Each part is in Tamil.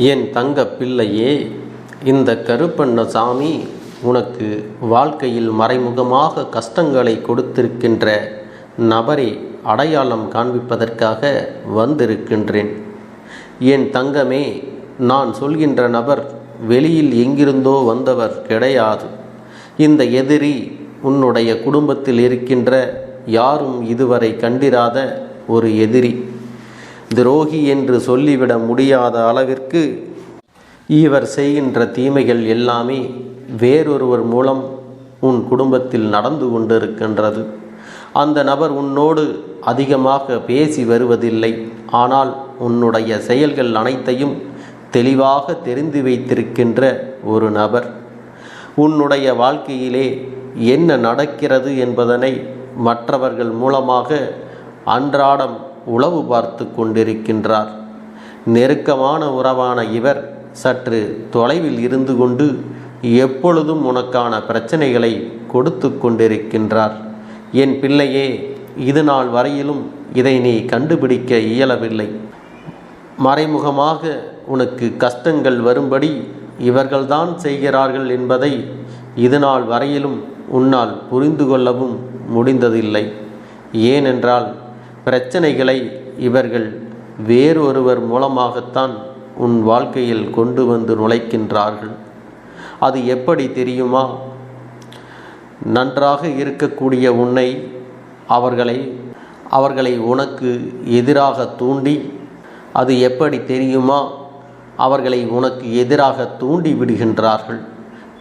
என் தங்க பிள்ளையே, இந்த கருப்பண்ணசாமி உனக்கு வாழ்க்கையில் மறைமுகமாக கஷ்டங்களை கொடுத்திருக்கின்ற நபரை அடையாளம் காண்பிப்பதற்காக வந்திருக்கின்றேன். என் தங்கமே, நான் சொல்கின்ற நபர் வெளியில் எங்கிருந்தோ வந்தவர் கிடையாது. இந்த எதிரி உன்னுடைய குடும்பத்தில் இருக்கின்ற யாரும் இதுவரை கண்டிராத ஒரு எதிரி. துரோகி என்று சொல்லிவிட முடியாத அளவிற்கு இவர் செய்கின்ற தீமைகள் எல்லாமே வேறொருவர் மூலம் உன் குடும்பத்தில் நடந்து கொண்டிருக்கின்றது. அந்த நபர் உன்னோடு அதிகமாக பேசி வருவதில்லை. ஆனால் உன்னுடைய செயல்கள் அனைத்தையும் தெளிவாக தெரிந்து வைத்திருக்கின்ற ஒரு நபர். உன்னுடைய வாழ்க்கையிலே என்ன நடக்கிறது என்பதனை மற்றவர்கள் மூலமாக அன்றாடம் உளவு பார்த்து கொண்டிருக்கின்றார். நெருக்கமான உறவான இவர் சற்று தொலைவில் இருந்து கொண்டு எப்பொழுதும் உனக்கான பிரச்சனைகளை கொடுத்து கொண்டிருக்கின்றார். என் பிள்ளையே, இது நாள் வரையிலும் இதை நீ கண்டுபிடிக்க இயலவில்லை. மறைமுகமாக உனக்கு கஷ்டங்கள் வரும்படி இவர்கள்தான் செய்கிறார்கள் என்பதை இது நாள் வரையிலும் உன்னால் புரிந்து கொள்ளவும் முடிந்ததில்லை. ஏனென்றால் பிரச்சனைகளை இவர்கள் வேறொருவர் மூலமாகத்தான் உன் வாழ்க்கையில் கொண்டு வந்து நுழைக்கின்றார்கள். அது எப்படி தெரியுமா? நன்றாக இருக்கக்கூடிய உன்னை அவர்களை உனக்கு எதிராக தூண்டி, அது எப்படி தெரியுமா? அவர்களை உனக்கு எதிராக தூண்டி விடுகின்றார்கள்.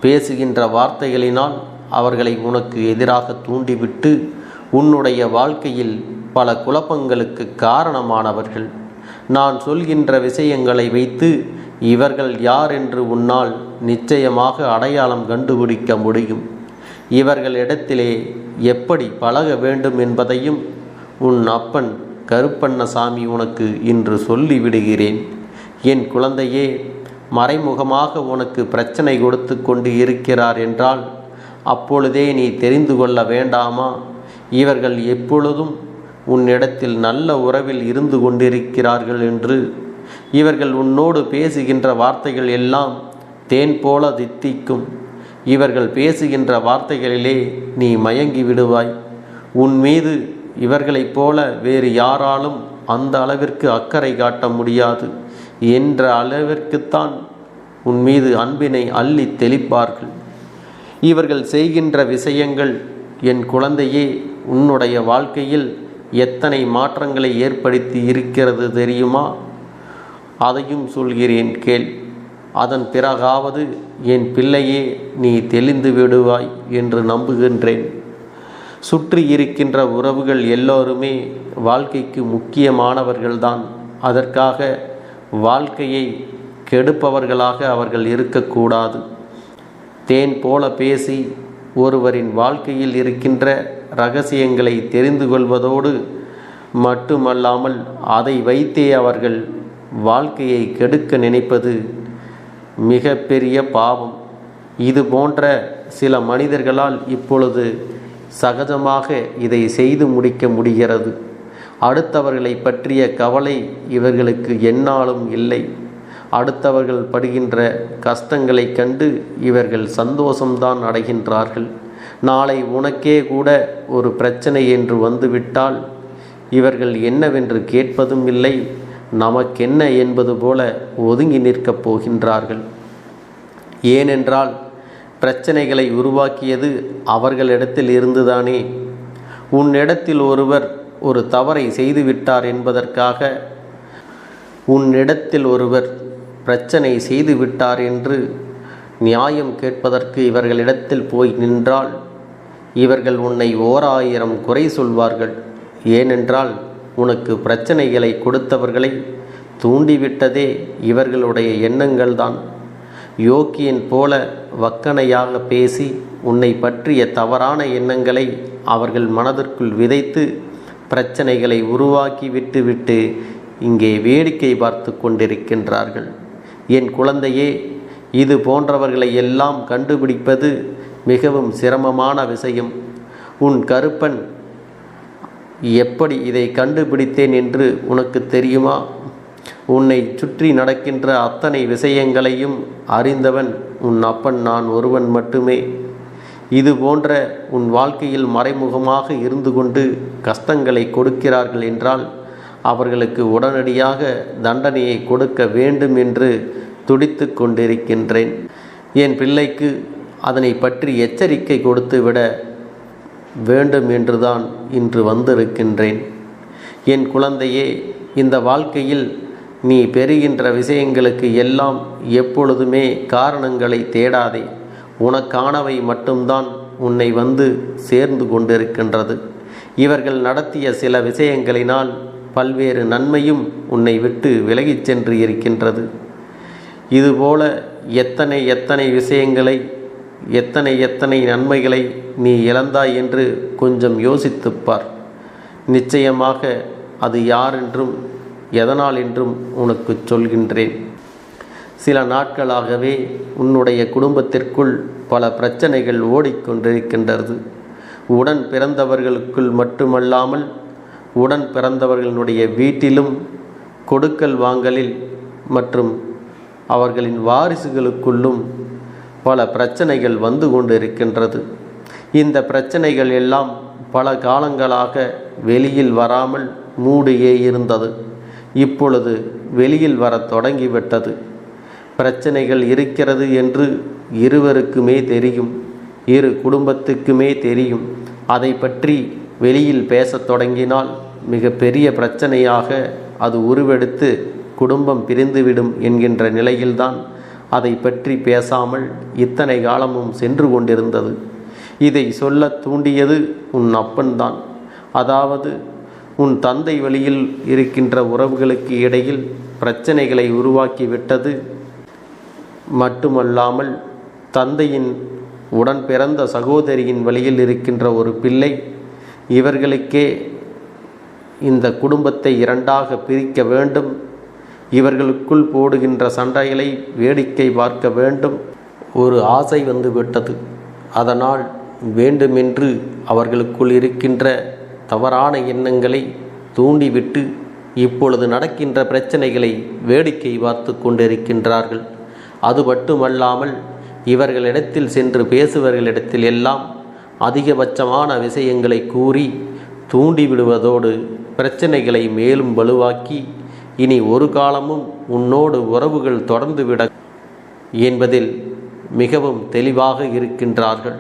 பேசுகின்ற வார்த்தைகளினால் அவர்களை உனக்கு எதிராக தூண்டிவிட்டு உன்னுடைய வாழ்க்கையில் பல குழப்பங்களுக்கு காரணமானவர்கள். நான் சொல்கின்ற விஷயங்களை வைத்து இவர்கள் யார் என்று உன்னால் நிச்சயமாக அடையாளம் கண்டுபிடிக்க முடியும். இவர்களிடத்திலே எப்படி பழக வேண்டும் என்பதையும் உன் அப்பன் கருப்பண்ணசாமி உனக்கு இன்று சொல்லிவிடுகிறேன். என் குழந்தையே, மறைமுகமாக உனக்கு பிரச்சனை கொடுத்து கொண்டு இருக்கிறார் என்றால் அப்பொழுதே நீ தெரிந்து கொள்ள வேண்டாமா? இவர்கள் எப்பொழுதும் உன்னிடத்தில் நல்ல உறவில் இருந்து கொண்டிருக்கிறார்கள் என்று. இவர்கள் உன்னோடு பேசுகின்ற வார்த்தைகள் எல்லாம் தேன் போல தித்திக்கும். இவர்கள் பேசுகின்ற வார்த்தைகளிலே நீ மயங்கி விடுவாய். உன் மீது இவர்களைப் போல வேறு யாராலும் அந்த அளவிற்கு அக்கறை காட்ட முடியாது என்ற அளவிற்குத்தான் உன் மீது அன்பினை அள்ளி தெளிப்பார்கள். இவர்கள் செய்கின்ற விஷயங்கள் என் குழந்தையே உன்னுடைய வாழ்க்கையில் எத்தனை மாற்றங்களை ஏற்படுத்தி இருக்கிறது தெரியுமா? அதையும் சொல்கிறேன் கேள். அதன் பிறகாவது என் பிள்ளையே நீ தெளிந்து விடுவாய் என்று நம்புகின்றேன். சுற்றி இருக்கின்ற உறவுகள் எல்லோருமே வாழ்க்கைக்கு முக்கியமானவர்கள்தான். அதற்காக வாழ்க்கையை கெடுப்பவர்களாக அவர்கள் இருக்கக்கூடாது. தேன் போல பேசி ஒருவரின் வாழ்க்கையில் இருக்கின்ற இரகசியங்களை தெரிந்து கொள்வதோடு மட்டுமல்லாமல் அதை வைத்தே அவர்கள் வாழ்க்கையை கெடுக்க நினைப்பது மிக பெரிய பாவம். இது போன்ற சில மனிதர்களால் இப்பொழுது சகஜமாக இதை செய்து முடிக்க முடிகிறது. அடுத்தவர்களை பற்றிய கவலை இவர்களுக்கு எந்நாளும் இல்லை. அடுத்தவர்கள் படுகின்ற கஷ்டங்களை கண்டு இவர்கள் சந்தோஷம்தான் அடைகின்றார்கள். நாளை உனக்கே கூட ஒரு பிரச்சனை என்று வந்துவிட்டால் இவர்கள் என்னவென்று கேட்பதும் இல்லை, நமக்கென்ன என்பது போல ஒதுங்கி நிற்கப் போகின்றார்கள். ஏனென்றால் பிரச்சனைகளை உருவாக்கியது அவர்களிடத்தில் இருந்துதானே. உன்னிடத்தில் ஒருவர் ஒரு தவறை செய்துவிட்டார் என்பதற்காக உன்னிடத்தில் ஒருவர் பிரச்சனை செய்துவிட்டார் என்று நியாயம் கேட்பதற்கு இவர்களிடத்தில் போய் நின்றால் இவர்கள் உன்னை 1000 குறை சொல்வார்கள். ஏனென்றால் உனக்கு பிரச்சனைகளை கொடுத்தவர்களை தூண்டிவிட்டதே இவர்களுடைய எண்ணங்கள்தான். யோக்கியன் போல வக்கணையாக பேசி உன்னை பற்றிய தவறான எண்ணங்களை அவர்கள் மனதிற்குள் விதைத்து பிரச்சனைகளை உருவாக்கி விட்டு இங்கே வேடிக்கை பார்த்து கொண்டிருக்கின்றார்கள். என் குழந்தையே, இது போன்றவர்களை எல்லாம் கண்டுபிடிப்பது மிகவும் சிரமமான விஷயம். உன் கருப்பன் எப்படி இதை கண்டுபிடித்தேன் என்று உனக்கு தெரியுமா? உன்னை சுற்றி நடக்கின்ற அத்தனை விஷயங்களையும் அறிந்தவன் உன் அப்பன் நான் ஒருவன் மட்டுமே. இது போன்ற உன் வாழ்க்கையில் மறைமுகமாக இருந்து கொண்டு கஷ்டங்களை கொடுக்கிறார்கள் என்றால் அவர்களுக்கு உடனடியாக தண்டனையை கொடுக்க வேண்டும் என்று துடித்து கொண்டிருக்கின்றேன். என் பிள்ளைக்கு அதனை பற்றி எச்சரிக்கை கொடுத்து விட வேண்டும் என்றுதான் இன்று வந்திருக்கின்றேன். என் குழந்தையே, இந்த வாழ்க்கையில் நீ பெறுகின்ற விஷயங்களுக்கு எல்லாம் எப்பொழுதுமே காரணங்களை தேடாதே. உனக்கானவை மட்டும்தான் உன்னை வந்து சேர்ந்து கொண்டிருக்கின்றது. இவர்கள் நடத்திய சில விஷயங்களினால் பல்வேறு நன்மையும் உன்னை விட்டு விலகிச் சென்று இருக்கின்றது. இதுபோல எத்தனை விஷயங்களை எத்தனை நன்மைகளை நீ இழந்தாய் என்று கொஞ்சம் யோசித்துப்பார். நிச்சயமாக அது யாரென்றும் எதனால் என்றும் உனக்கு சொல்கின்றேன். சில நாட்களாகவே உன்னுடைய குடும்பத்திற்குள் பல பிரச்சனைகள் ஓடிக்கொண்டிருக்கின்றது. உடன் பிறந்தவர்களுக்குள் மட்டுமல்லாமல் உடன் பிறந்தவர்களுடைய வீட்டிலும் கொடுக்கல் வாங்கலில் மற்றும் அவர்களின் வாரிசுகளுக்குள்ளும் பல பிரச்சனைகள் வந்து கொண்டிருக்கின்றது. இந்த பிரச்சனைகள் எல்லாம் பல காலங்களாக வெளியில் வராமல் மூடியே இருந்தது. இப்பொழுது வெளியில் வரத் தொடங்கிவிட்டது. பிரச்சனைகள் இருக்கிறது என்று இருவருக்குமே தெரியும், இரு குடும்பத்துக்குமே தெரியும். அதை பற்றி வெளியில் பேசத் தொடங்கினால் மிக பெரிய பிரச்சனையாக அது உருவெடுத்து குடும்பம் பிரிந்துவிடும் என்கின்ற நிலையில்தான் அதை பற்றி பேசாமல் இத்தனை காலமும் சென்று கொண்டிருந்தது. இதை சொல்ல தூண்டியது உன் அப்பன்தான். அதாவது உன் தந்தை வழியில் இருக்கின்ற உறவுகளுக்கு இடையில் பிரச்சனைகளை உருவாக்கிவிட்டது மட்டுமல்லாமல் தந்தையின் உடன் பிறந்த சகோதரியின் வழியில் இருக்கின்ற ஒரு பிள்ளை இவர்களுக்கே இந்த குடும்பத்தை இரண்டாக பிரிக்க வேண்டும், இவர்களுக்குள் போடுகின்ற சண்டைகளை வேடிக்கை பார்க்க வேண்டும் ஒரு ஆசை வந்து விட்டது. அதனால் வேண்டுமென்று அவர்களுக்குள் இருக்கின்ற தவறான எண்ணங்களை தூண்டிவிட்டு இப்பொழுது நடக்கின்ற பிரச்சனைகளை வேடிக்கை பார்த்து கொண்டிருக்கின்றார்கள். அது மட்டுமல்லாமல் இவர்களிடத்தில் சென்று பேசுவர்களிடத்தில் எல்லாம் அதிகபட்சமான விஷயங்களை கூறி தூண்டிவிடுவதோடு பிரச்சனைகளை மேலும் வலுவாக்கி இனி ஒரு காலமும் உன்னோடு உறவுகள் தொடர்ந்துவிட என்பதில் மிகவும் தெளிவாக இருக்கின்றார்கள்.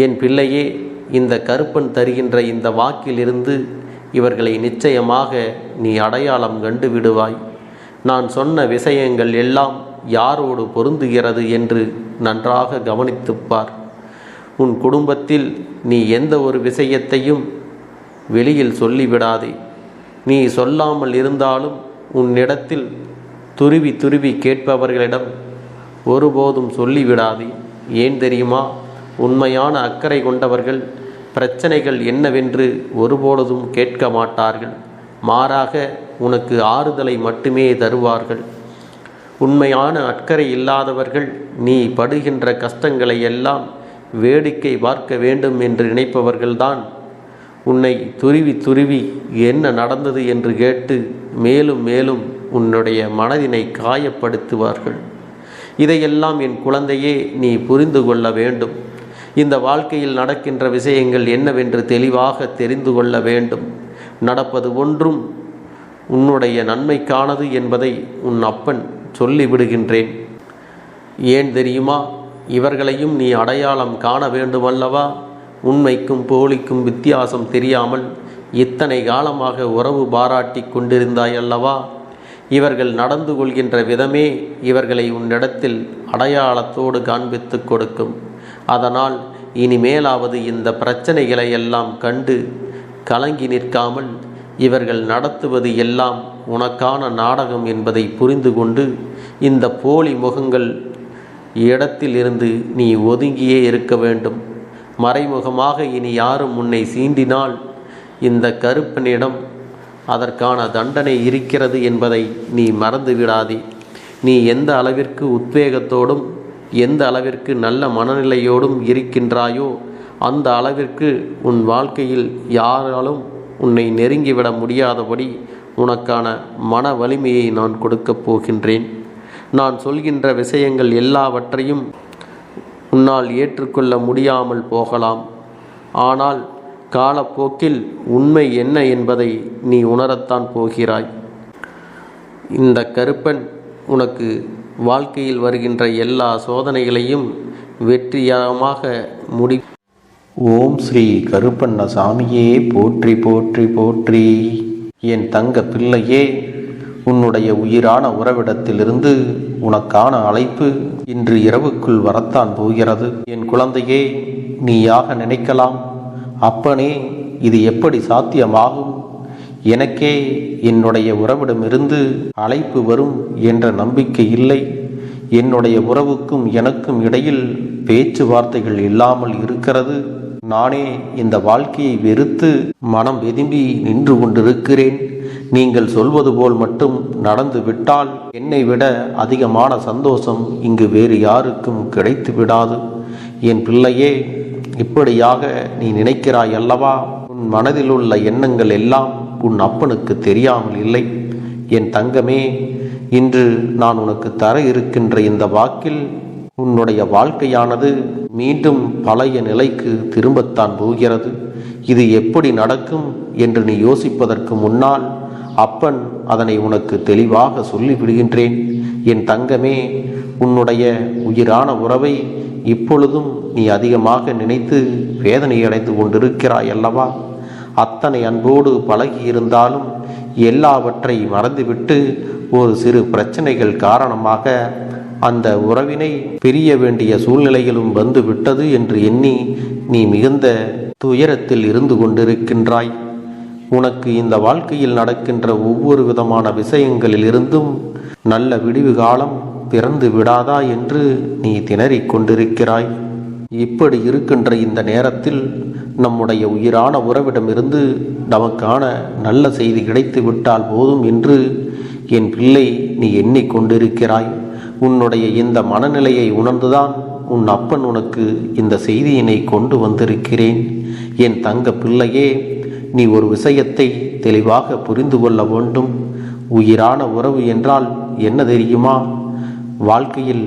என் பிள்ளையே, இந்த கருப்பன் தருகின்ற இந்த வாக்கிலிருந்து இவர்களை நிச்சயமாக நீ அடையாளம் கண்டு விடுவாய். நான் சொன்ன விஷயங்கள் எல்லாம் யாரோடு பொருந்துகிறது என்று நன்றாக கவனித்துப்பார். உன் குடும்பத்தில் நீ எந்த ஒரு விஷயத்தையும் வெளியில் சொல்லிவிடாதே. நீ சொல்லாமல் இருந்தாலும் உன்னிடத்தில் துருவி கேட்பவர்களிடம் ஒருபோதும் சொல்லிவிடாதே. ஏன் தெரியுமா? உண்மையான அக்கறை கொண்டவர்கள் பிரச்சனைகள் என்னவென்று ஒருபொழுதும் கேட்க மாட்டார்கள். மாறாக உனக்கு ஆறுதலை மட்டுமே தருவார்கள். உண்மையான அக்கறை இல்லாதவர்கள் நீ படுகின்ற கஷ்டங்களை எல்லாம் வேடிக்கை பார்க்க வேண்டும் என்று நினைப்பவர்கள்தான் உன்னை துருவி என்ன நடந்தது என்று கேட்டு மேலும் மேலும் உன்னுடைய மனதினை காயப்படுத்துவார்கள். இதையெல்லாம் என் குழந்தையே நீ புரிந்து கொள்ள வேண்டும். இந்த வாழ்க்கையில் நடக்கின்ற விஷயங்கள் என்னவென்று தெளிவாக தெரிந்து கொள்ள வேண்டும். நடப்பது ஒன்றும் உன்னுடைய நன்மைக்கானது என்பதை உன் அப்பன் சொல்லிவிடுகின்றேன். ஏன் தெரியுமா? இவர்களையும் நீ அடையாளம் காண வேண்டுமல்லவா? உண்மைக்கும் போலிக்கும் வித்தியாசம் தெரியாமல் இத்தனை காலமாக உறவு பாராட்டி கொண்டிருந்தாய் அல்லவா? இவர்கள் நடந்து கொள்கின்ற விதமே இவர்களை உன்னிடத்தில் அடையாளத்தோடு காண்பித்து கொடுக்கும். அதனால் இனிமேலாவது இந்த பிரச்சனைகளை எல்லாம் கண்டு கலங்கி நிற்காமல் இவர்கள் நடத்துவது எல்லாம் உனக்கான நாடகம் என்பதை புரிந்து கொண்டு இந்த போலி முகங்கள் இடத்தில் இருந்து நீ ஒதுங்கியே இருக்க வேண்டும். மறைமுகமாக இனி யாரும் உன்னை சீண்டினால் இந்த கருப்பனிடம் அதற்கான தண்டனை இருக்கிறது என்பதை நீ மறந்துவிடாதே. நீ எந்த அளவிற்கு உத்வேகத்தோடும் எந்த அளவிற்கு நல்ல மனநிலையோடும் இருக்கின்றாயோ அந்த அளவிற்கு உன் வாழ்க்கையில் யாராலும் உன்னை நெருங்கிவிட முடியாதபடி உனக்கான மன வலிமையை நான் கொடுக்கப் போகின்றேன். நான் சொல்கின்ற விஷயங்கள் எல்லாவற்றையும் உன்னால் ஏற்றுக்கொள்ள முடியாமல் போகலாம். ஆனால் காலப்போக்கில் உண்மை என்ன என்பதை நீ உணரத்தான் போகிறாய். இந்த கருப்பன் உனக்கு வாழ்க்கையில் வருகின்ற எல்லா சோதனைகளையும் வெற்றிகரமாக ஓம் ஸ்ரீ கருப்பண்ண சாமியே போற்றி போற்றி போற்றி. என் தங்க பிள்ளையே, உன்னுடைய உயிரான உறவிடத்திலிருந்து உனக்கான அழைப்பு இன்று இரவுக்குள் வரத்தான் போகிறது. என் குழந்தையே, நீயாக நினைக்கலாம், அப்பனே இது எப்படி சாத்தியமாகும்? எனக்கே என்னுடைய உறவிடமிருந்து அழைப்பு வரும் என்ற நம்பிக்கை இல்லை. என்னுடைய உறவுக்கும் எனக்கும் இடையில் பேச்சுவார்த்தைகள் இல்லாமல் இருக்கிறது. நானே இந்த வாழ்க்கையை வெறுத்து மனம் வெதும்பி நின்று கொண்டிருக்கிறேன். நீங்கள் சொல்வது போல் மட்டும் நடந்து விட்டால் என்னை விட அதிகமான சந்தோஷம் இங்கு வேறு யாருக்கும் கிடைத்து விடாது. என் பிள்ளையே, இப்படியாக நீ நினைக்கிறாய் அல்லவா? உன் மனதில் உள்ள எண்ணங்கள் எல்லாம் உன் அப்பனுக்கு தெரியாமல் இல்லை. என் தங்கமே, இன்று நான் உனக்கு தர இருக்கின்ற இந்த வாக்கில் உன்னுடைய வாழ்க்கையானது மீண்டும் பழைய நிலைக்கு திரும்பத்தான் போகிறது. இது எப்படி நடக்கும் என்று நீ யோசிப்பதற்கு முன்னால் அப்பன் அதனை உனக்கு தெளிவாக சொல்லிவிடுகின்றேன். என் தங்கமே, உன்னுடைய உயிரான உறவை இப்பொழுதும் நீ அதிகமாக நினைத்து வேதனையடைந்து கொண்டிருக்கிறாய் அல்லவா? அத்தனை அன்போடு பழகி இருந்தாலும் எல்லாவற்றை மறந்துவிட்டு ஒரு சிறு பிரச்சனைகள் காரணமாக அந்த உறவினை பிரிய வேண்டிய சூழ்நிலைகளும் வந்து விட்டது என்று எண்ணி நீ மிகுந்த துயரத்தில் இருந்து கொண்டிருக்கின்றாய். உனக்கு இந்த வாழ்க்கையில் நடக்கின்ற ஒவ்வொரு விதமான விஷயங்களிலிருந்தும் நல்ல விடிவு காலம் பிறந்து விடாதா என்று நீ திணறிக் கொண்டிருக்கிறாய். இப்படி இருக்கின்ற இந்த நேரத்தில் நம்முடைய உயிரான உறவிடமிருந்து நமக்கான நல்ல செய்தி கிடைத்து விட்டால் போதும் என்று என் பிள்ளை நீ எண்ணிக்கொண்டிருக்கிறாய். உன்னுடைய இந்த மனநிலையை உணர்ந்துதான் உன் அப்பன் உனக்கு இந்த செய்தியினை கொண்டு வந்திருக்கிறேன். என் தங்க பிள்ளையே, நீ ஒரு விஷயத்தை தெளிவாக புரிந்து கொள்ள வேண்டும். உயிரான உறவு என்றால் என்ன தெரியுமா? வாழ்க்கையில்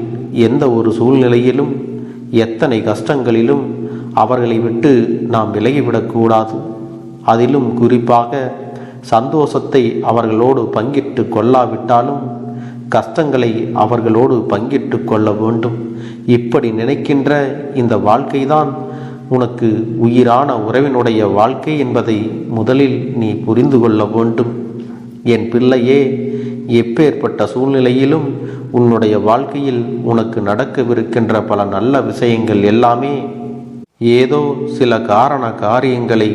எந்த ஒரு சூழ்நிலையிலும் எத்தனை கஷ்டங்களிலும் அவர்களை விட்டு நாம் விலகிவிடக்கூடாது. அதிலும் குறிப்பாக சந்தோஷத்தை அவர்களோடு பங்கிட்டு கொள்ளாவிட்டாலும் கஷ்டங்களை அவர்களோடு பங்கிட்டு கொள்ள வேண்டும். இப்படி நினைக்கின்ற இந்த வாழ்க்கைதான் உனக்கு உயிரான உறவினுடைய வாழ்க்கை என்பதை முதலில் நீ புரிந்து கொள்ள வேண்டும். என் பிள்ளையே, எப்பேற்பட்ட சூழ்நிலையிலும் உன்னுடைய வாழ்க்கையில் உனக்கு நடக்கவிருக்கின்ற பல நல்ல விஷயங்கள் எல்லாமே ஏதோ சில காரியங்களை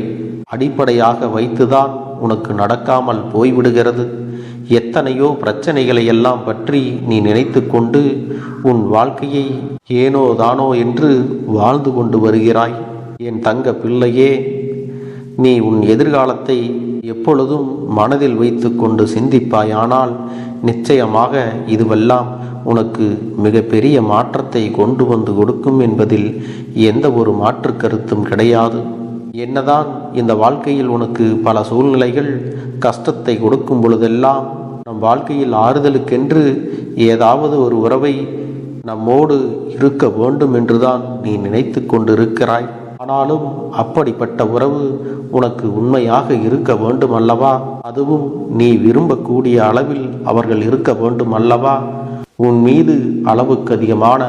அடிப்படையாக வைத்துதான் உனக்கு நடக்காமல் போய்விடுகிறது. எத்தனையோ பிரச்சனைகளை எல்லாம் பற்றி நீ நினைத்து கொண்டு உன் வாழ்க்கையை ஏனோ தானோ என்று வாழ்ந்து கொண்டு வருகிறாய். என் தங்க பிள்ளையே, நீ உன் எதிர்காலத்தை எப்பொழுதும் மனதில் வைத்து கொண்டு சிந்திப்பாயானால் நிச்சயமாக இதுவெல்லாம் உனக்கு மிக பெரிய மாற்றத்தை கொண்டு வந்து கொடுக்கும் என்பதில் எந்த ஒரு மாற்று கருத்தும் கிடையாது. என்னதான் இந்த வாழ்க்கையில் உனக்கு பல சூழ்நிலைகள் கஷ்டத்தை கொடுக்கும் பொழுதெல்லாம் நம் வாழ்க்கையில் ஆறுதலுக்கென்று ஏதாவது ஒரு உறவை நம்மோடு இருக்க வேண்டும் என்றுதான் நீ நினைத்து கொண்டிருக்கிறாய். ஆனாலும் அப்படிப்பட்ட உறவு உனக்கு உண்மையாக இருக்க வேண்டும் அல்லவா? அதுவும் நீ விரும்பக்கூடிய அளவில் அவர்கள் இருக்க வேண்டும் அல்லவா? உன் மீது அளவுக்கு அதிகமான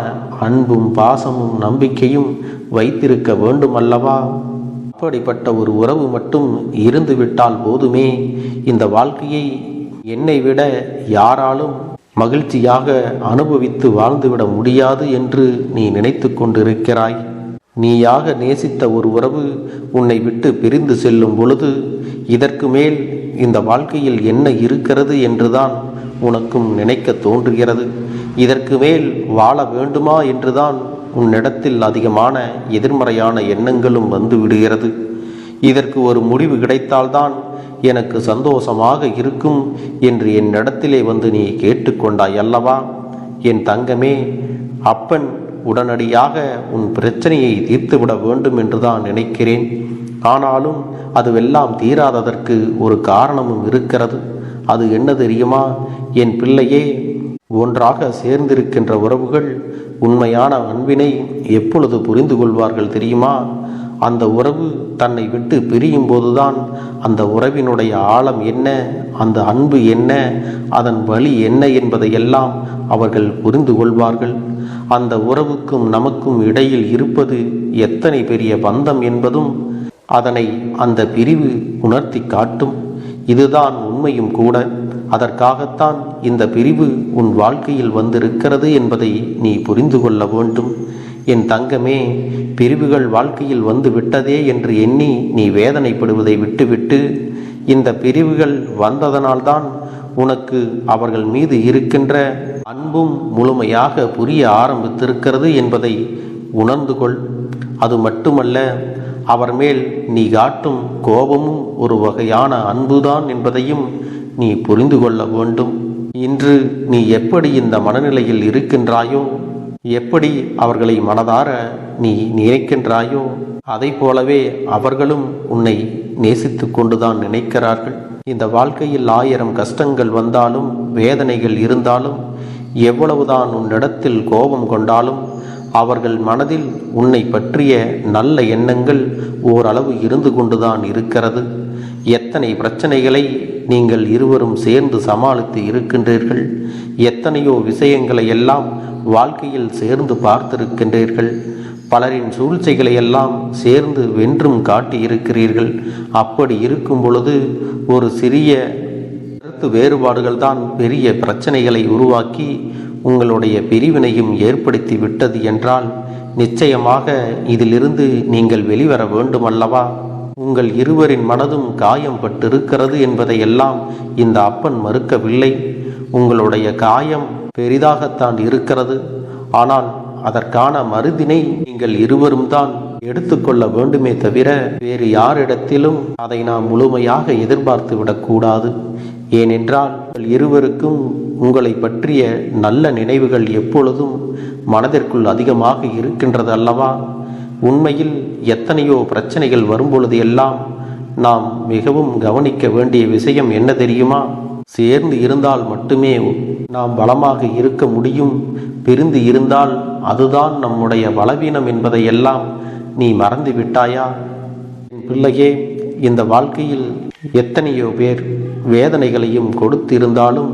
அன்பும் பாசமும் நம்பிக்கையும் வைத்திருக்க வேண்டும் அல்லவா? அப்படிப்பட்ட ஒரு உறவு மட்டும் இருந்துவிட்டால் போதுமே. இந்த வாழ்க்கையை என்னை விட யாராலும் மகிழ்ச்சியாக அனுபவித்து வாழ்ந்துவிட முடியாது என்று நீ நினைத்து கொண்டிருக்கிறாய். நீயாக நேசித்த ஒரு உறவு உன்னை விட்டு பிரிந்து செல்லும் பொழுது இதற்கு மேல் இந்த வாழ்க்கையில் என்ன இருக்கிறது என்றுதான் உனக்கும் நினைக்க தோன்றுகிறது. இதற்கு மேல் வாழ வேண்டுமா என்றுதான் உன்னிடத்தில் அதிகமான எதிர்மறையான எண்ணங்களும் வந்து விடுகிறது. இதற்கு ஒரு முடிவு கிடைத்தால்தான் எனக்கு சந்தோஷமாக இருக்கும் என்று என்னிடத்திலே வந்து நீ கேட்டுக்கொண்டாய் அல்லவா? என் தங்கமே, அப்பன் உடனடியாக உன் பிரச்சனையை தீர்த்துவிட வேண்டும் என்றுதான் நினைக்கிறேன். ஆனாலும் அதுவெல்லாம் தீராததற்கு ஒரு காரணமும் இருக்கிறது. அது என்ன தெரியுமா என் பிள்ளையே? ஒன்றாக சேர்ந்திருக்கின்ற உறவுகள் உண்மையான அன்பினை எப்பொழுது புரிந்து கொள்வார்கள் தெரியுமா? அந்த உறவு தன்னை விட்டு பிரியும் போதுதான் அந்த உறவினுடைய ஆழம் என்ன, அந்த அன்பு என்ன, அதன் வழி என்ன என்பதையெல்லாம் அவர்கள் புரிந்து கொள்வார்கள். அந்த உறவுக்கும் நமக்கும் இடையில் இருப்பது எத்தனை பெரிய பந்தம் என்பதும் அதனை அந்த பிரிவு உணர்த்தி காட்டும். இதுதான் உண்மையும் கூட. அதற்காகத்தான் இந்த பிரிவு உன் வாழ்க்கையில் வந்திருக்கிறது என்பதை நீ புரிந்து கொள்ள வேண்டும். என் தங்கமே, பிரிவுகள் வாழ்க்கையில் வந்து விட்டதே என்று எண்ணி நீ வேதனைப்படுவதை விட்டுவிட்டு, இந்த பிரிவுகள் வந்ததனால்தான் உனக்கு அவர்கள் மீது இருக்கின்ற அன்பும் முழுமையாக புரிய ஆரம்பித்திருக்கிறது என்பதை உணர்ந்து கொள். அது மட்டுமல்ல, அவர் மேல் நீ காட்டும் கோபமும் ஒரு வகையான அன்புதான் என்பதையும் நீ புரிந்து கொள்ள வேண்டும். இன்று நீ எப்படி இந்த மனநிலையில் இருக்கின்றாயோ, எப்படி அவர்களை மனதார நீ நினைக்கின்றாயோ, அதை போலவே அவர்களும் உன்னை நேசித்து கொண்டுதான் நினைக்கிறார்கள். இந்த வாழ்க்கையில் 1000 கஷ்டங்கள் வந்தாலும், வேதனைகள் இருந்தாலும், எவ்வளவுதான் உன்னிடத்தில் கோபம் கொண்டாலும், அவர்கள் மனதில் உன்னை பற்றிய நல்ல எண்ணங்கள் ஓரளவு இருந்து கொண்டுதான் இருக்கிறது. எத்தனை பிரச்சனைகளை நீங்கள் இருவரும் சேர்ந்து சமாளித்து இருக்கின்றீர்கள். எத்தனையோ விஷயங்களை எல்லாம் வாழ்க்கையில் சேர்ந்து பார்த்திருக்கின்றீர்கள். பலரின் சூழ்ச்சிகளை எல்லாம் சேர்ந்து வென்றும் காட்டியிருக்கிறீர்கள். அப்படி இருக்கும் பொழுது ஒரு சிறிய கருத்து வேறுபாடுகள் தான் பெரிய பிரச்சனைகளை உருவாக்கி உங்களுடைய பிரிவினையும் ஏற்படுத்தி விட்டது என்றால் நிச்சயமாக இதிலிருந்து நீங்கள் வெளிவர வேண்டும் அல்லவா? உங்கள் இருவரின் மனதும் காயம் பட்டிருக்கிறது என்பதையெல்லாம் இந்த அப்பன் மறுக்கவில்லை. உங்களுடைய காயம் பெரிதாகத்தான் இருக்கிறது. ஆனால் அதற்கான மருந்தினை நீங்கள் இருவரும் தான் எடுத்துக்கொள்ள வேண்டுமே தவிர வேறு யாரிடத்திலும் அதை நாம் முழுமையாக எதிர்பார்த்து விடக்கூடாது. ஏனென்றால் இருவருக்கும் உங்களை பற்றிய நல்ல நினைவுகள் எப்பொழுதும் மனதிற்குள் அதிகமாக இருக்கின்றது அல்லவா? உண்மையில் எத்தனையோ பிரச்சனைகள் வரும்பொழுது எல்லாம் நாம் மிகவும் கவனிக்க வேண்டிய விஷயம் என்ன தெரியுமா? சேர்ந்து இருந்தால் மட்டுமே நாம் பலமாக இருக்க முடியும். பிரிந்து இருந்தால் அதுதான் நம்முடைய பலவீனம் என்பதையெல்லாம் நீ மறந்து விட்டாயா? என் பிள்ளையே, இந்த வாழ்க்கையில் எத்தனையோ பேர் வேதனைகளையும் கொடுத்திருந்தாலும்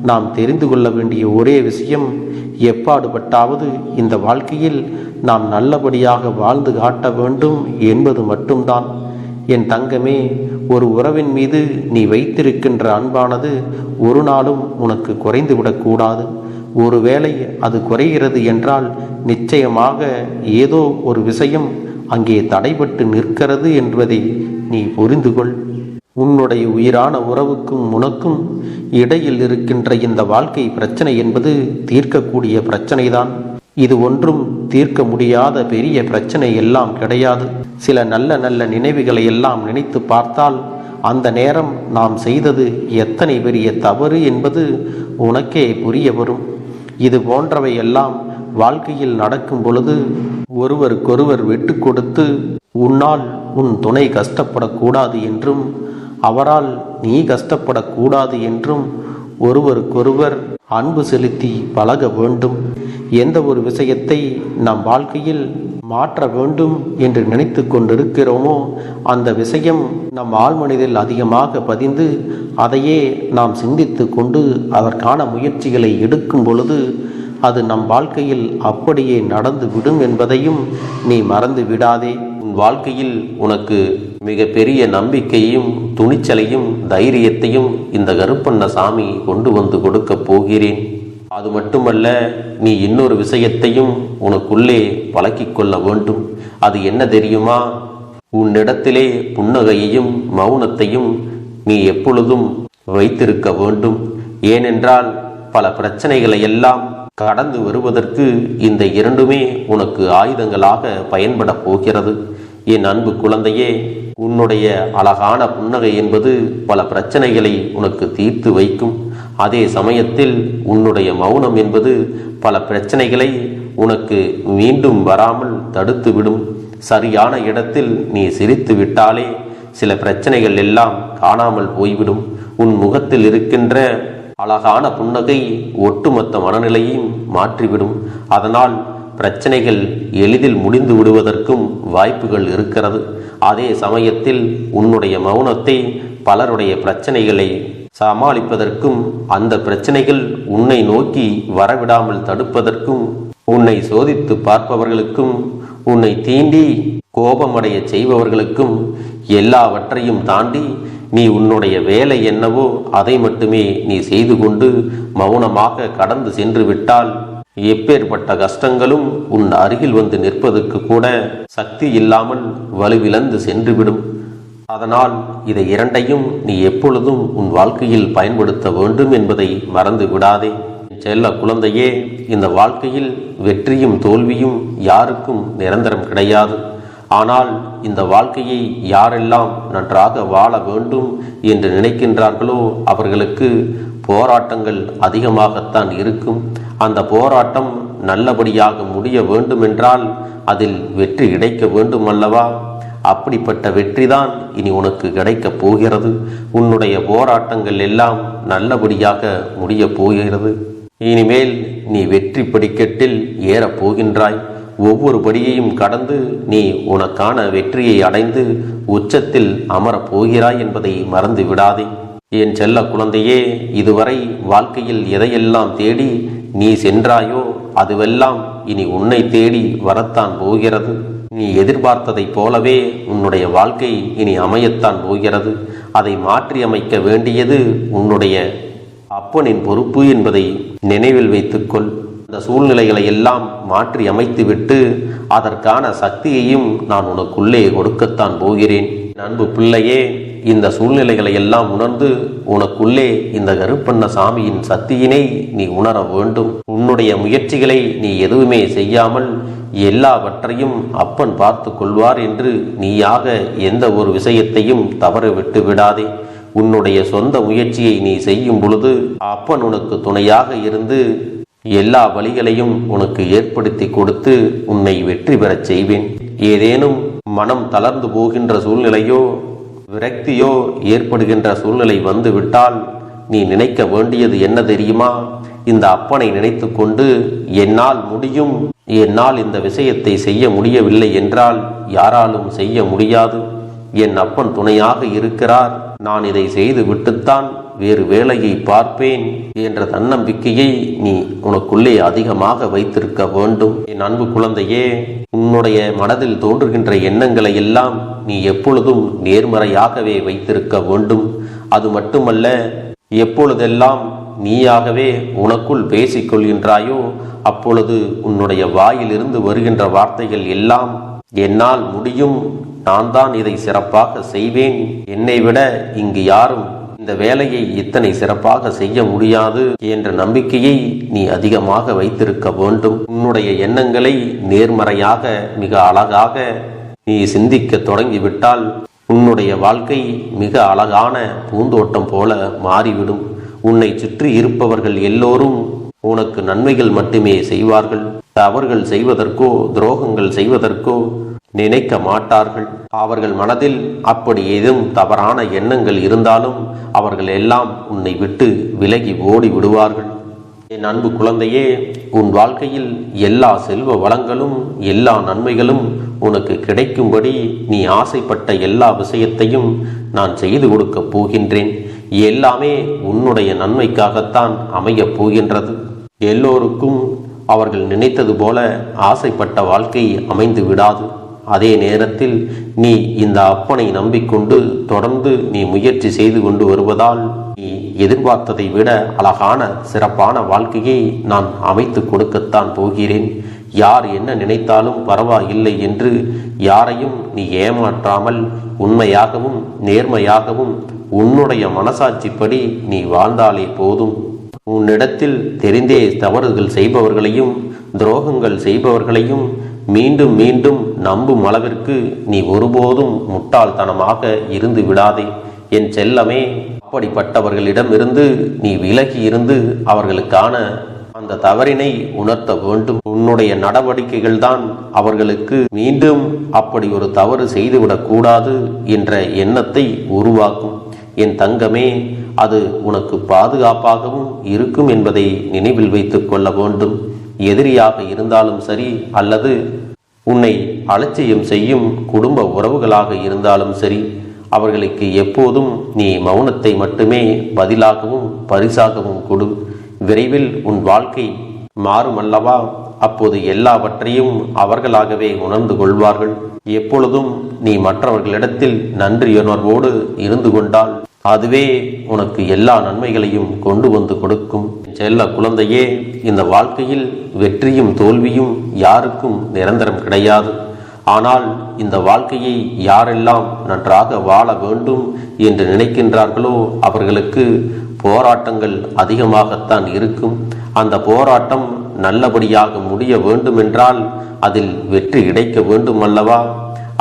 நாம் தெரிந்து கொள்ள வேண்டிய ஒரே விஷயம், எப்பாடுபட்டாவது இந்த வாழ்க்கையில் நாம் நல்லபடியாக வாழ்ந்து காட்ட வேண்டும் என்பது மட்டும்தான். என் தங்கமே, ஒரு உறவின் மீது நீ வைத்திருக்கின்ற அன்பானது ஒரு நாளும் உனக்கு குறைந்து விடக்கூடாது. ஒருவேளை அது குறைகிறது என்றால் நிச்சயமாக ஏதோ ஒரு விஷயம் அங்கே தடைபட்டு நிற்கிறது என்பதை நீ புரிந்து கொள். உன்னுடைய உயிரான உறவுக்கும் உனக்கும் இடையில் இருக்கின்ற இந்த வாழ்க்கை பிரச்சனை என்பது தீர்க்கக்கூடிய பிரச்சனைதான். இது ஒன்றும் தீர்க்க முடியாத பெரிய பிரச்சனை எல்லாம் கிடையாது. சில நல்ல நல்ல நினைவுகளை எல்லாம் நினைத்து பார்த்தால் அந்த நேரம் நாம் செய்தது எத்தனை பெரிய தவறு என்பது உனக்கே புரிய வரும். இது போன்றவை எல்லாம் வாழ்க்கையில் நடக்கும் பொழுது ஒருவருக்கொருவர் விட்டு கொடுத்து உன்னால் உன் துணை கஷ்டப்படக்கூடாது என்றும் அவரால் நீ கஷ்டப்படக்கூடாது என்றும் ஒருவருக்கொருவர் அன்பு செலுத்தி பழக வேண்டும். எந்த ஒரு விஷயத்தை நம் வாழ்க்கையில் மாற்ற வேண்டும் என்று நினைத்து கொண்டிருக்கிறோமோ அந்த விஷயம் நம் ஆழ்மனதில் அதிகமாக பதிந்து அதையே நாம் சிந்தித்து கொண்டு அதற்கான முயற்சிகளை எடுக்கும் பொழுது அது நம் வாழ்க்கையில் அப்படியே நடந்து விடும் என்பதையும் நீ மறந்து விடாதே. உன் வாழ்க்கையில் உனக்கு மிக பெரிய நம்பிக்கையையும் துணிச்சலையும் தைரியத்தையும் இந்த கருப்பண்ணசாமி கொண்டு வந்து கொடுக்க போகிறேன். அது மட்டுமல்ல, நீ இன்னொரு விஷயத்தையும் உனக்குள்ளே பழக்கிக் கொள்ள வேண்டும். அது என்ன தெரியுமா? உன்னிடத்திலே புன்னகையையும் மௌனத்தையும் நீ எப்பொழுதும் வைத்திருக்க வேண்டும். ஏனென்றால் பல பிரச்சனைகளை எல்லாம் கடந்து வருவதற்கு இந்த இரண்டுமே உனக்கு ஆயுதங்களாக பயன்பட போகிறது. என் அன்பு குழந்தையே, உன்னுடைய அழகான புன்னகை என்பது பல பிரச்சனைகளை உனக்கு தீர்த்து வைக்கும். அதே சமயத்தில் உன்னுடைய மௌனம் என்பது பல பிரச்சனைகளை உனக்கு மீண்டும் வராமல் தடுத்து விடும். சரியான இடத்தில் நீ சிரித்து விட்டாலே சில பிரச்சனைகள் எல்லாம் காணாமல் போய்விடும். உன் முகத்தில் இருக்கின்ற அழகான புன்னகை ஒட்டுமொத்த மனநிலையையும் மாற்றிவிடும். அதனால் பிரச்சனைகள் எளிதில் முடிந்து விடுவதற்கும் வாய்ப்புகள் இருக்கிறது. அதே சமயத்தில் உன்னுடைய மௌனத்தை பலருடைய பிரச்சனைகளை சமாளிப்பதற்கும், அந்த பிரச்சனைகள் உன்னை நோக்கி வரவிடாமல் தடுப்பதற்கும், உன்னை சோதித்து பார்ப்பவர்களுக்கும், உன்னை தீண்டி கோபமடைய செய்பவர்களுக்கும் எல்லாவற்றையும் தாண்டி நீ உன்னுடைய வேலை என்னவோ அதை மட்டுமே நீ செய்து கொண்டு மௌனமாக கடந்து சென்று விட்டால் எப்பேற்பட்ட கஷ்டங்களும் உன் அருகில் வந்து நிற்பதற்கு கூட சக்தி இல்லாமல் வலுவிழந்து சென்றுவிடும். அதனால் இதை இரண்டையும் நீ எப்பொழுதும் உன் வாழ்க்கையில் பயன்படுத்த வேண்டும் என்பதை மறந்து விடாதே. செல்ல குழந்தையே, இந்த வாழ்க்கையில் வெற்றியும் தோல்வியும் யாருக்கும் நிரந்தரம் கிடையாது. ஆனால் இந்த வாழ்க்கையை யாரெல்லாம் நன்றாக வாழ வேண்டும் என்று நினைக்கின்றார்களோ அவர்களுக்கு போராட்டங்கள் அதிகமாகத்தான் இருக்கும். அந்த போராட்டம் நல்லபடியாக முடிய வேண்டுமென்றால் அதில் வெற்றி கிடைக்க வேண்டும் அல்லவா? அப்படிப்பட்ட வெற்றிதான் இனி உனக்கு கிடைக்கப் போகிறது. உன்னுடைய போராட்டங்கள் எல்லாம் நல்லபடியாக முடியப் போகிறது. இனிமேல் நீ வெற்றி படிக்கட்டில் ஏறப் போகின்றாய். ஒவ்வொரு படியையும் கடந்து நீ உனக்கான வெற்றியை அடைந்து உச்சத்தில் அமரப் போகிறாய் என்பதை மறந்து விடாதே. என் செல்ல குழந்தையே, இதுவரை வாழ்க்கையில் எதையெல்லாம் தேடி நீ சென்றாயோ அதுவெல்லாம் இனி உன்னை தேடி வரத்தான் போகிறது. நீ எதிர்பார்த்ததைப் போலவே உன்னுடைய வாழ்க்கை இனி அமையத்தான் போகிறது. அதை மாற்றி அமைக்க வேண்டியது உன்னுடைய அப்பனின் பொறுப்பு என்பதை நினைவில் வைத்துக்கொள். அந்த சூழ்நிலைகளை எல்லாம் மாற்றி அமைத்துவிட்டு அதற்கான சக்தியையும் நான் உனக்குள்ளே கொடுக்கத்தான் போகிறேன். அன்பு பிள்ளையே, இந்த சூழ்நிலைகளை எல்லாம் உணர்ந்து உனக்குள்ளே இந்த கருப்பண்ணசாமியின் சக்தியினை நீ உணர வேண்டும். உன்னுடைய முயற்சிகளை நீ எதுவுமே செய்யாமல் எல்லாவற்றையும் அப்பன் பார்த்து கொள்வார் என்று நீயாக எந்த ஒரு விஷயத்தையும் தவற விட்டு விடாதே. உன்னுடைய சொந்த முயற்சியை நீ செய்யும் பொழுது அப்பன் உனக்கு துணையாக இருந்து எல்லா வழிகளையும் உனக்கு ஏற்படுத்தி கொடுத்து உன்னை வெற்றி பெறச் செய்வேன். ஏதேனும் மனம் தளர்ந்து போகின்ற சூழ்நிலையோ விரக்தியோ ஏற்படுகின்ற சூழ்நிலை வந்துவிட்டால் நீ நினைக்க வேண்டியது என்ன தெரியுமா? இந்த அப்பனை நினைத்து கொண்டு என்னால் முடியும், என்னால் இந்த விஷயத்தை செய்ய முடியவில்லை என்றால் யாராலும் செய்ய முடியாது, என் அப்பன் துணையாக இருக்கிறார், நான் இதை செய்து விட்டுத்தான் வேறு வேலையை பார்ப்பேன் என்ற தன்னம்பிக்கையை நீ உனக்குள்ளே அதிகமாக வைத்திருக்க வேண்டும். என் அன்பு குழந்தையே, உன்னுடைய மனதில் தோன்றுகின்ற எண்ணங்களை எல்லாம் நீ எப்பொழுதும் நேர்மறையாகவே வைத்திருக்க வேண்டும். அது மட்டுமல்ல, எப்பொழுதெல்லாம் நீயாகவே உனக்குள் பேசிக்கொள்கின்றாயோ அப்பொழுது உன்னுடைய வாயிலிருந்து வருகின்ற வார்த்தைகள் எல்லாம் என்னால் முடியும், நான் தான் இதை சிறப்பாக செய்வேன், என்னை விட இங்கு யாரும் இந்த வேலையை இத்தனை சிறப்பாக செய்ய முடியாது என்ற நம்பிக்கையை நீ அதிகமாக வைத்திருக்க வேண்டும். உன்னுடைய எண்ணங்களை நேர்மறையாக மிக அழகாக நீ சிந்திக்க தொடங்கிவிட்டால் உன்னுடைய வாழ்க்கை மிக அழகான பூந்தோட்டம் போல மாறிவிடும். உன்னை சுற்றி இருப்பவர்கள் எல்லோரும் உனக்கு நன்மைகள் மட்டுமே செய்வார்கள். தவறுகள் செய்வதற்கோ துரோகங்கள் செய்வதற்கோ நினைக்க மாட்டார்கள். அவர்கள் மனதில் அப்படி ஏதும் தவறான எண்ணங்கள் இருந்தாலும் அவர்கள் எல்லாம் உன்னை விட்டு விலகி ஓடி விடுவார்கள். என் அன்பு குழந்தையே, உன் வாழ்க்கையில் எல்லா செல்வ வளங்களும் எல்லா நன்மைகளும் உனக்கு கிடைக்கும்படி நீ ஆசைப்பட்ட எல்லா விஷயத்தையும் நான் செய்து கொடுக்கப் போகின்றேன். எல்லாமே உன்னுடைய நன்மைக்காகத்தான் அமையப் போகின்றது. எல்லோருக்கும் அவர்கள் நினைத்தது போல ஆசைப்பட்ட வாழ்க்கை அமைந்து விடாது. அதே நேரத்தில் நீ இந்த அப்பனை நம்பிக்கொண்டு தொடர்ந்து நீ முயற்சி செய்து கொண்டு வருவதால் நீ எதிர்பார்த்ததை விட அழகான சிறப்பான வாழ்க்கையை நான் அமைத்து கொடுக்கத்தான் போகிறேன். யார் என்ன நினைத்தாலும் பரவாயில்லை என்று யாரையும் நீ ஏமாற்றாமல் உண்மையாகவும் நேர்மையாகவும் உன்னுடைய மனசாட்சிப்படி நீ வாழ்ந்தாலே போதும். உன்னிடத்தில் தெரிந்தே தவறுகள் செய்பவர்களையும் துரோகங்கள் செய்பவர்களையும் மீண்டும் மீண்டும் நம்பும் அளவிற்கு நீ ஒருபோதும் முட்டாள்தனமாக இருந்து விடாதே. என் செல்லமே, அப்படிப்பட்டவர்களிடமிருந்து நீ விலகி இருந்து அவர்களுக்கான அந்த தவறினை உணர்த்த வேண்டும். உன்னுடைய நடவடிக்கைகள் தான் அவர்களுக்கு மீண்டும் அப்படி ஒரு தவறு செய்துவிடக் கூடாது என்ற எண்ணத்தை உருவாக்கும். என் தங்கமே, அது உனக்கு பாதுகாப்பாகவும் இருக்கும் என்பதை நினைவில் வைத்துக் கொள்ள வேண்டும். எதிரியாக இருந்தாலும் சரி அல்லது உன்னை அலட்சியம் செய்யும் குடும்ப உறவுகளாக இருந்தாலும் சரி, அவர்களுக்கு எப்போதும் நீ மௌனத்தை மட்டுமே பதிலாகவும் பரிசாகவும் கொடு. விரைவில் உன் வாழ்க்கை மாறுமல்லவா? அப்போது எல்லாவற்றையும் அவர்களாகவே உணர்ந்து கொள்வார்கள். எப்பொழுதும் நீ மற்றவர்களிடத்தில் நன்றியுணர்வோடு இருந்து கொண்டால் அதுவே உனக்கு எல்லா நன்மைகளையும் கொண்டு வந்து கொடுக்கும். செல்ல குழந்தையே, இந்த வாழ்க்கையில் வெற்றியும் தோல்வியும் யாருக்கும் நிரந்தரம் கிடையாது. ஆனால் இந்த வாழ்க்கையை யாரெல்லாம் நன்றாக வாழ வேண்டும் என்று நினைக்கின்றார்களோ அவர்களுக்கு போராட்டங்கள் அதிகமாகத்தான் இருக்கும். அந்த போராட்டம் நல்லபடியாக முடிய வேண்டுமென்றால் அதில் வெற்றி கிடைக்க வேண்டும் அல்லவா?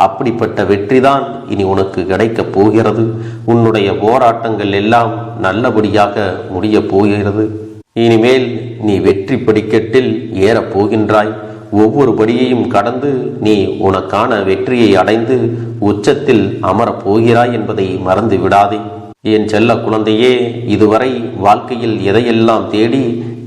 அப்படிப்பட்ட வெற்றிதான் இனி உனக்கு கிடைக்கப் போகிறது. உன்னுடைய போராட்டங்கள் எல்லாம் நல்லபடியாக முடிய போகிறது. இனிமேல் நீ வெற்றி படிக்கட்டில் ஏறப் போகின்றாய். ஒவ்வொரு படியையும் கடந்து நீ உனக்கான வெற்றியை அடைந்து உச்சத்தில் அமரப் போகிறாய் என்பதை மறந்து விடாதே. என் செல்ல குழந்தையே, இதுவரை வாழ்க்கையில் எதையெல்லாம் தேடி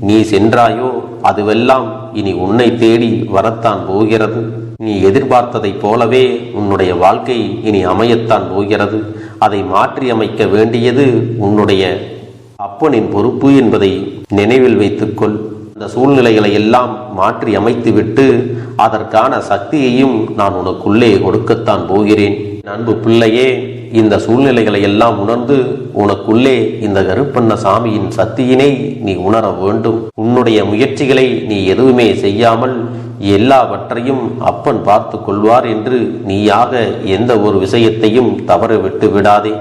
நீ சென்றாயோ அதுவெல்லாம் இனி உன்னை தேடி வரத்தான் போகிறது. நீ எதிர்பார்த்ததைப் போலவே உன்னுடைய வாழ்க்கை இனி அமையத்தான் போகிறது. அதை மாற்றி அமைக்க வேண்டியது உன்னுடைய அப்பனின் பொறுப்பு என்பதை நினைவில் வைத்துக்கொள். இந்த சூழ்நிலைகளை எல்லாம் மாற்றி அமைத்துவிட்டு அதற்கான சக்தியையும் நான் உனக்குள்ளே கொடுக்கத்தான் போகிறேன். அன்பு பிள்ளையே, இந்த சூழ்நிலைகளை எல்லாம் உணர்ந்து உனக்குள்ளே இந்த கருப்பண்ண சாமியின் சக்தியினை நீ உணர வேண்டும். உன்னுடைய முயற்சிகளை நீ எதுவுமே செய்யாமல் எல்லாவற்றையும் அப்பன் பார்த்து கொள்வார் என்று நீயாக எந்த ஒரு விஷயத்தையும் தவற விட்டு விடாதே.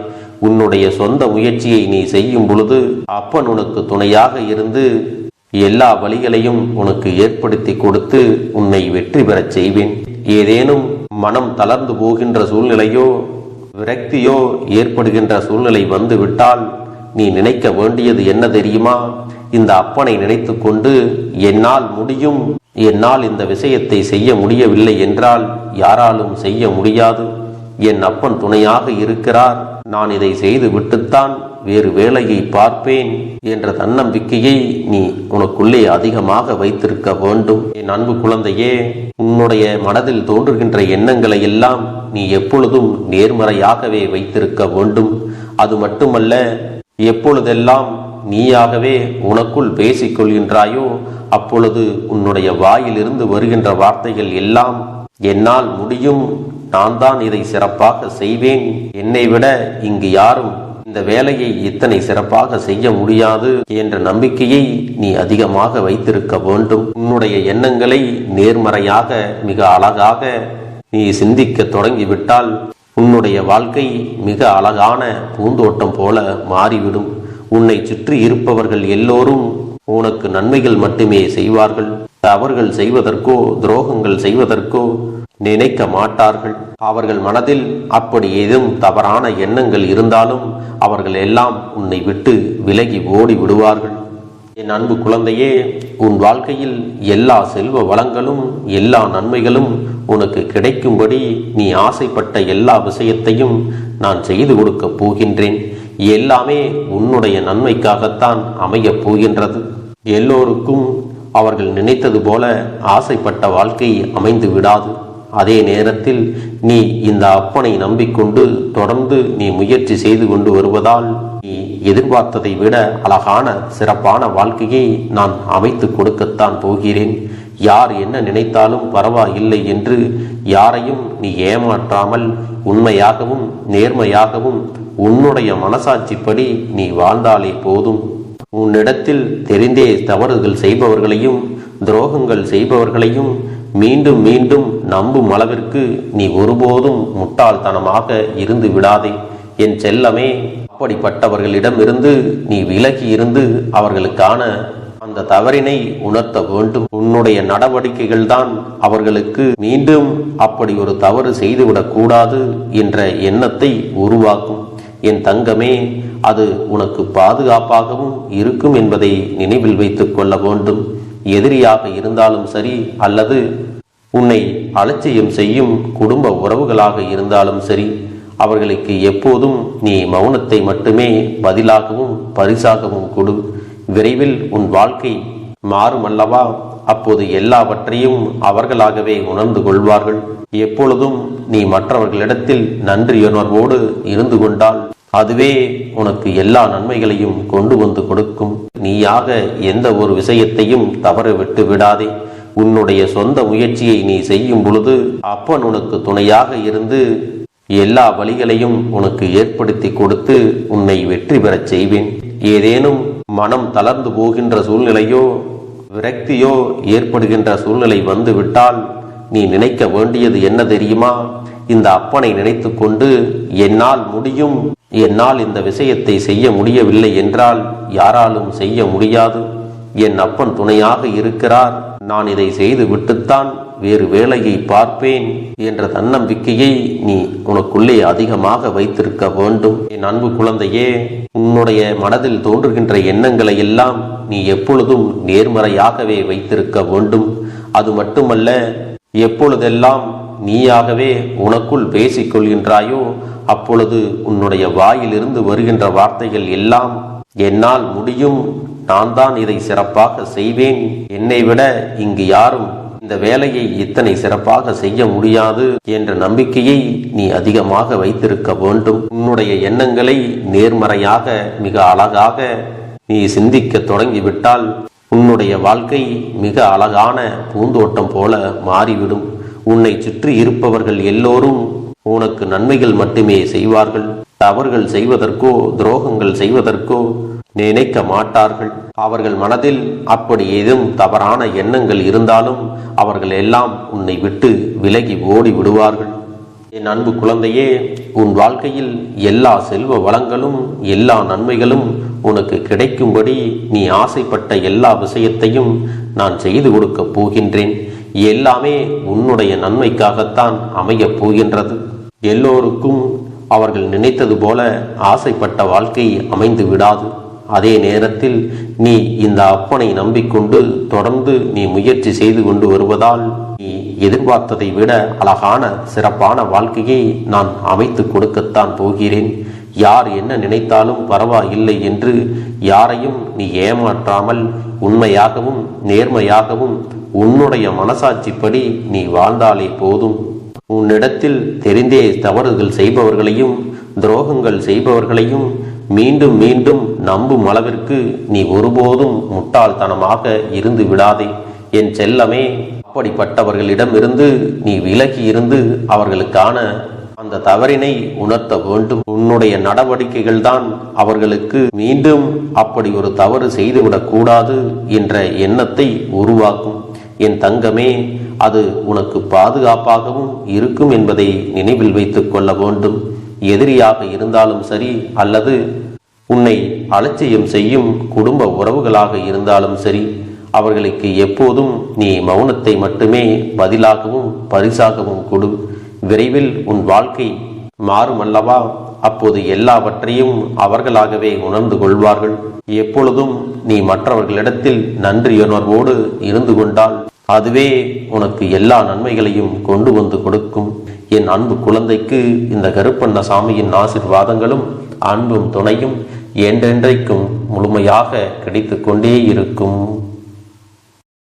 உன்னுடைய சொந்த முயற்சியை நீ செய்யும் பொழுது அப்பன் உனக்கு துணையாக இருந்து எல்லா வழிகளையும் உனக்கு ஏற்படுத்தி கொடுத்து உன்னை வெற்றி பெறச் செய்வேன். ஏதேனும் மனம் தளர்ந்து போகின்ற சூழ்நிலையோ விரக்தியோ ஏற்படுகின்ற சூழ்நிலை வந்து விட்டால் நீ நினைக்க வேண்டியது என்ன தெரியுமா? இந்த அப்பனை நினைத்து கொண்டு என்னால் முடியும், என்னால் இந்த விஷயத்தை செய்ய முடியவில்லை என்றால் யாராலும் செய்ய முடியாது, என் அப்பன் துணையாக இருக்கிறார், நான் இதை செய்து விட்டுத்தான் வேறு வேலையை பார்ப்பேன் என்ற தன்னம்பிக்கையை நீ உனக்குள்ளே அதிகமாக வைத்திருக்க வேண்டும். என் அன்பு குழந்தையே, உன்னுடைய மனதில் தோன்றுகின்ற எண்ணங்களை எல்லாம் நீ எப்பொழுதும் நேர்மறையாகவே வைத்திருக்க வேண்டும். அது மட்டுமல்ல, எப்பொழுதெல்லாம் நீயாகவே உனக்குள் பேசிக் கொள்கின்றாயோ அப்பொழுது உன்னுடைய வாயிலிருந்து வருகின்ற வார்த்தைகள் எல்லாம் என்னால் முடியும், நான் தான் இதை சிறப்பாக செய்வேன், என்னை விட இங்கு யாரும் இந்த வேலையை இத்தனை சிறப்பாக செய்ய முடியாது என்ற நம்பிக்கையை நீ அதிகமாக வைத்திருக்க வேண்டும். உன்னுடைய எண்ணங்களை நேர்மறையாக மிக அழகாக நீ சிந்திக்க தொடங்கிவிட்டால் உன்னுடைய வாழ்க்கை மிக அழகான பூந்தோட்டம் போல மாறிவிடும். உன்னை சுற்றி இருப்பவர்கள் எல்லோரும் உனக்கு நன்மைகள் மட்டுமே செய்வார்கள். தவறுகள் செய்வதற்கோ துரோகங்கள் செய்வதற்கோ நினைக்க மாட்டார்கள். அவர்கள் மனதில் அப்படி ஏதும் தவறான எண்ணங்கள் இருந்தாலும் அவர்கள் எல்லாம் உன்னை விட்டு விலகி ஓடி விடுவார்கள். என் அன்பு குழந்தையே, உன் வாழ்க்கையில் எல்லா செல்வ வளங்களும் எல்லா நன்மைகளும் உனக்கு கிடைக்கும்படி நீ ஆசைப்பட்ட எல்லா விஷயத்தையும் நான் செய்து கொடுக்கப் போகின்றேன். எல்லாமே உன்னுடைய நன்மைக்காகத்தான் அமையப் போகின்றது. எல்லோருக்கும் அவர்கள் நினைத்தது போல ஆசைப்பட்ட வாழ்க்கை அமைந்து விடாது. அதே நேரத்தில் நீ இந்த அப்பனை நம்பிக்கொண்டு தொடர்ந்து நீ முயற்சி செய்து கொண்டு வருவதால் நீ எதிர்பார்த்ததை விட அழகான சிறப்பான வாழ்க்கையை நான் அமைத்து கொடுக்கத்தான் போகிறேன். யார் என்ன நினைத்தாலும் பரவாயில்லை என்று யாரையும் நீ ஏமாற்றாமல் உண்மையாகவும் நேர்மையாகவும் உன்னுடைய மனசாட்சிப்படி நீ வாழ்ந்தாலே போதும். உன்னிடத்தில் தெரிந்தே தவறுகள் செய்பவர்களையும் துரோகங்கள் செய்பவர்களையும் மீண்டும் மீண்டும் நம்பும் அளவிற்கு நீ ஒருபோதும் முட்டாள்தனமாக இருந்து விடாதே. என் செல்லமே, அப்படிப்பட்டவர்களிடமிருந்து நீ விலகி இருந்து அவர்களுக்கான அந்த தவறினை உணர்த்த வேண்டும். உன்னுடைய நடவடிக்கைகள் தான் அவர்களுக்கு மீண்டும் அப்படி ஒரு தவறு செய்துவிடக் கூடாது என்ற எண்ணத்தை உருவாக்கும். என் தங்கமே, அது உனக்கு பாதுகாப்பாகவும் இருக்கும் என்பதை நினைவில் வைத்துக் கொள்ள வேண்டும். எதிரியாக இருந்தாலும் சரி அல்லது உன்னை அலட்சியம் செய்யும் குடும்ப உறவுகளாக இருந்தாலும் சரி, அவர்களுக்கு எப்போதும் நீ மௌனத்தை மட்டுமே பதிலாகவும் பரிசாகவும் கொடு. விரைவில் உன் வாழ்க்கை மாறும் அல்லவா? அப்போது எல்லாவற்றையும் அவர்களாகவே உணர்ந்து கொள்வார்கள். எப்பொழுதும் நீ மற்றவர்களிடத்தில் நன்றியுணர்வோடு இருந்து கொண்டால் அதுவே உனக்கு எல்லா நன்மைகளையும் கொண்டு வந்து கொடுக்கும். நீயாக எந்த ஒரு விஷயத்தையும் தவற விட்டு விடாதே. உன்னுடைய சொந்த முயற்சியை நீ செய்யும் பொழுது அப்பன் உனக்கு துணையாக இருந்து எல்லா வழிகளையும் உனக்கு ஏற்படுத்தி கொடுத்து உன்னை வெற்றி பெறச் செய்வேன். ஏதேனும் மனம் தளர்ந்து போகின்ற சூழ்நிலையோ விரக்தியோ ஏற்படுகின்ற சூழ்நிலை வந்து விட்டால் நீ நினைக்க வேண்டியது என்ன தெரியுமா? இந்த அப்பனை நினைத்து கொண்டு என்னால் முடியும், என்னால் இந்த விஷயத்தை செய்ய முடியவில்லை என்றால் யாராலும் செய்ய முடியாது, என் அப்பன் துணையாக இருக்கிறார், நான் இதை செய்து விட்டுத்தான் வேறு வேலையை பார்ப்பேன் என்ற தன்னம்பிக்கையை நீ உனக்குள்ளே அதிகமாக வைத்திருக்க வேண்டும். என் அன்பு குழந்தையே, உன்னுடைய மனதில் தோன்றுகின்ற எண்ணங்களை எல்லாம் நீ எப்பொழுதும் நேர்மறையாகவே வைத்திருக்க வேண்டும். அது மட்டுமல்ல, எப்பொழுதெல்லாம் நீயாகவே உனக்குள் பேசிக்கொள்கின்றாயோ அப்பொழுது உன்னுடைய வாயிலிருந்து வருகின்ற வார்த்தைகள் எல்லாம் என்னால் முடியும், நான் தான் இதை சிறப்பாக செய்வேன், என்னை விட இங்கு யாரும் இந்த வேலையை இத்தனை சிறப்பாக செய்ய முடியாது என்ற நம்பிக்கையை நீ அதிகமாக வைத்திருக்க வேண்டும். உன்னுடைய எண்ணங்களை நேர்மறையாக மிக அழகாக நீ சிந்திக்க தொடங்கிவிட்டால் உன்னுடைய வாழ்க்கை மிக அழகான பூந்தோட்டம் போல மாறிவிடும். உன்னை சுற்றி இருப்பவர்கள் எல்லோரும் உனக்கு நன்மைகள் மட்டுமே செய்வார்கள். தவறுகள் செய்வதற்கோ துரோகங்கள் செய்வதற்கோ நினைக்க மாட்டார்கள். அவர்கள் மனதில் அப்படி ஏதும் தவறான எண்ணங்கள் இருந்தாலும் அவர்கள் எல்லாம் உன்னை விட்டு விலகி ஓடி விடுவார்கள். என் அன்பு குழந்தையே, உன் வாழ்க்கையில் எல்லா செல்வ வளங்களும் எல்லா நன்மைகளும் உனக்கு கிடைக்கும்படி நீ ஆசைப்பட்ட எல்லா விஷயத்தையும் நான் செய்து கொடுக்கப் போகின்றேன். எல்லாமே உன்னுடைய நன்மைக்காகத்தான் அமையப் போகின்றது. எல்லோருக்கும் அவர்கள் நினைத்தது போல ஆசைப்பட்ட வாழ்க்கை அமைந்து விடாது. அதே நேரத்தில் நீ இந்த அப்பனை நம்பிக்கொண்டு தொடர்ந்து நீ முயற்சி செய்து கொண்டு வருவதால் நீ எதிர்பார்த்ததை விட அழகான சிறப்பான வாழ்க்கையை நான் அமைத்து கொடுக்கத்தான் போகிறேன். யார் என்ன நினைத்தாலும் பரவாயில்லை என்று யாரையும் நீ ஏமாற்றாமல் உண்மையாகவும் நேர்மையாகவும் உன்னுடைய மனசாட்சிப்படி நீ வாழ்ந்தாலே போதும். உன்னிடத்தில் தெரிந்தே தவறுகள் செய்பவர்களையும் துரோகங்கள் செய்பவர்களையும் மீண்டும் மீண்டும் நம்பும் அளவிற்கு நீ ஒருபோதும் முட்டாள்தனமாக இருந்து விடாதே என் செல்லமே. அப்படிப்பட்டவர்களிடமிருந்து நீ விலகி இருந்து அவர்களுக்கான அந்த தவறினை உணர்த்த வேண்டும். உன்னுடைய நடவடிக்கைகள் தான் அவர்களுக்கு மீண்டும் அப்படி ஒரு தவறு செய்துவிடக் கூடாது என்ற எண்ணத்தை உருவாக்கும். என் தங்கமே, அது உனக்கு பாதுகாப்பாகவும் இருக்கும் என்பதை நினைவில் வைத்துக் கொள்ள வேண்டும். எதிரியாக இருந்தாலும் சரி அல்லது உன்னை அலட்சியம் செய்யும் குடும்ப உறவுகளாக இருந்தாலும் சரி, அவர்களுக்கு எப்போதும் நீ மௌனத்தை மட்டுமே பதிலாகவும் பரிசாகவும் கொடு. விரைவில் உன் வாழ்க்கை மாறும் அல்லவா? அப்போது எல்லாவற்றையும் அவர்களாகவே உணர்ந்து கொள்வார்கள். எப்பொழுதும் நீ மற்றவர்களிடத்தில் நன்றியுணர்வோடு இருந்து கொண்டால் அதுவே உனக்கு எல்லா நன்மைகளையும் கொண்டு வந்து கொடுக்கும். என் அன்பு குழந்தைக்கு இந்த கருப்பண்ணசாமியின் ஆசீர்வாதங்களும் அன்பும் துணையும் என்றென்றைக்கும் முழுமையாக கிடைத்து கொண்டே இருக்கும்.